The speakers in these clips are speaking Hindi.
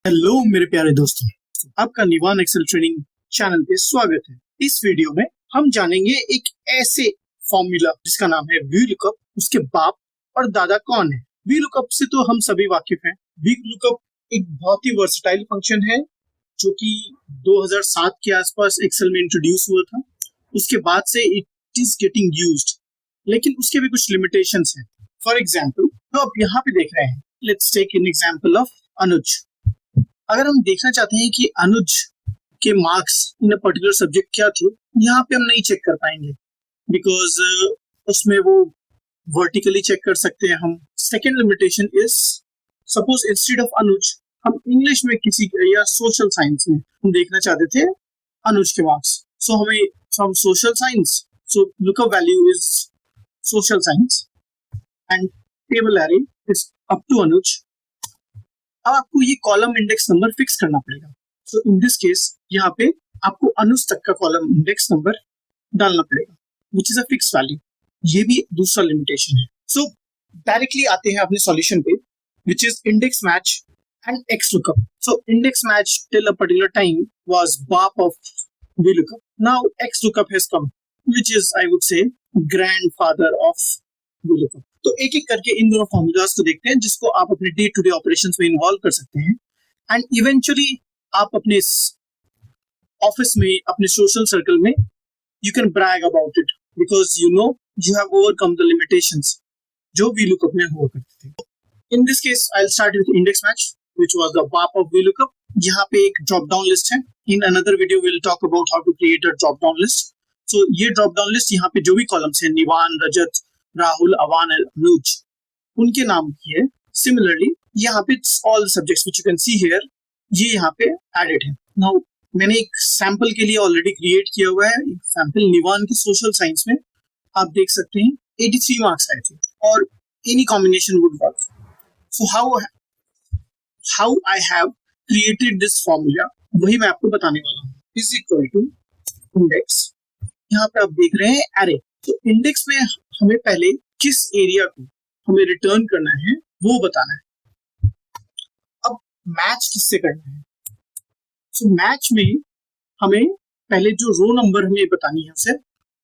हेलो मेरे प्यारे दोस्तों, आपका निवान एक्सेल ट्रेनिंग चैनल पे स्वागत है। इस वीडियो में हम जानेंगे एक ऐसे फॉर्मूला जिसका नाम है VLOOKUP। उसके बाप और दादा कौन है? VLOOKUP से तो हम सभी वाकिफ हैं। VLOOKUP एक बहुत ही वर्सेटाइल फंक्शन है जो कि 2007 के आसपास एक्सेल में इंट्रोड्यूस हुआ था। उसके बाद से इट इज गेटिंग यूज्ड, लेकिन उसके भी कुछ लिमिटेशंस हैं। फॉर एग्जांपल, तो आप यहाँ पे देख रहे हैं, let's take an example of Anuj. अगर हम देखना चाहते हैं कि अनुज के marks in a particular subject क्या थे, यहाँ पे हम नहीं चेक कर पाएंगे बिकॉज उसमें वो वर्टिकली चेक कर सकते हैं हम। Second limitation is, suppose instead of Anuj हम इंग्लिश में किसी या सोशल साइंस में हम देखना चाहते थे अनुज के मार्क्स, सो हमें from social science, so lookup value is social science and table array is up to Anuj. अब आपको ये कॉलम इंडेक्स नंबर फिक्स करना पड़ेगा। सो इन दिस केस यहाँ पे आपको अनुज तक का कॉलम इंडेक्स नंबर डालना पड़ेगा which is a fix value. ये भी दूसरा लिमिटेशन है। सो डायरेक्टली आते हैं अपने सॉल्यूशन पे, which is index match and XLookup। So index match till a particular time was बाप of VLOOKUP. Now XLookup has come, which is I would say grandfather of VLOOKUP. तो एक एक करके इन दोनों फॉर्मूलाज को देखते हैं जिसको आप अपने डे टू डे ऑपरेशंस में इन्वॉल्व कर सकते हैं एंड इवेंचुअली आप अपने ऑफिस में, अपने सोशल सर्कल में you can brag about it because you know you have overcome the limitations जो VLOOKUP में हुआ करते थे। In this case I will start with index match which was the बाप ऑफ VLOOKUप। यहाँ पे एक ड्रॉप डाउन लिस्ट है। In another video we will talk about how to create a drop down list. So ये ड्रॉप डाउन लिस्ट यहाँ पे जो भी कॉलम्स है, निवान, रजत, राहुल, अवान, अनुज, उनके नाम की है। सिमिलरली यहाँ पे all subjects which you can see here, ये यहाँ पे एडेड है। नाउ मैंने एक सैंपल के लिए ऑलरेडी क्रिएट किया हुआ है। एक सैंपल निवान के सोशल साइंस में आप देख सकते हैं 83 मार्क्स आए थे और any combination would work. So how I have created this formula, वही मैं आपको बताने वाला हूँ। इज इक्वल टू इंडेक्स, यहाँ पे आप देख रहे हैं एरे। तो इंडेक्स में हमें पहले किस एरिया को हमें रिटर्न करना है वो बताना है। अब मैच किससे करना है? सो मैच में हमें पहले जो रो नंबर हमें बतानी है उसे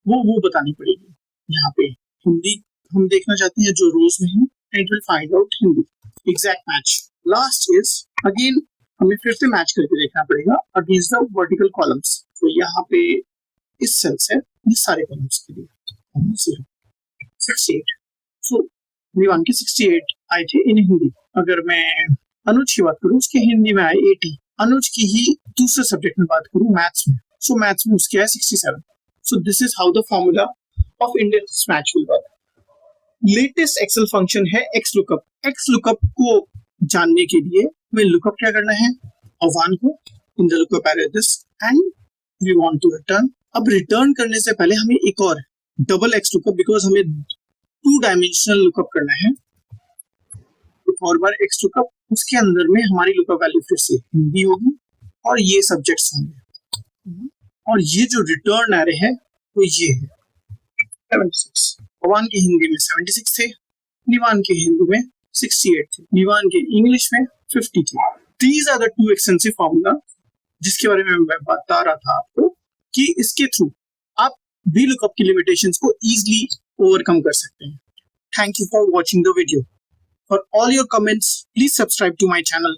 वो बतानी पड़ेगी। यहाँ पे हिंदी हम देखना चाहते हैं जो रोज में है, it will find out Hindi exact match. Last is again हमें फिर से मैच करके देखना पड़ेगा अगेंस्ट द वर्टिकल कॉलम्स। तो यहाँ पे इस सेल से ये सारे कॉलम्स के लिए 68, सो निवान के 68 आए थे इन हिंदी। अगर मैं अनुज की बात करूं, उसके हिंदी में आए 80। अनुज की ही दूसरे सब्जेक्ट में बात करूं, मैथ्स में, सो मैथ्स में उसके आए 67। So this is how the formula of index match will work. Latest Excel function है XLookup। XLookup को जानने के लिए हमें लुकअप क्या करना है, अवान को in the lookup array this and we want to return. अब रिटर्न करने से पहले हमें एक और डबल XLookup, बिकॉज हमें 2 डायमेंशनल लुकअप करना है। एक और बार XLookup, उसके अंदर में हमारी लुकअप वैल्यू फिर से हिंदी होगी और ये सब्जेक्ट्स होंगे और ये जो रिटर्न एरे है वो ये है 76। अवान के हिंदी में 76 थे, निवान के हिंदी में 68 थे, निवान के इंग्लिश में 50 थे। These are the 2 extensive formula जिसके बारे में मैं बता रहा था आपको कि इसके थ्रू आप VLOOKUP की लिमिटेशंस को इजीली ओवरकम कर सकते हैं। Thank you for watching the video. For all your comments, please subscribe to my channel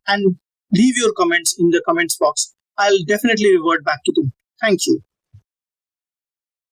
and leave your comments in the comments box. I'll definitely revert back to them. Thank you.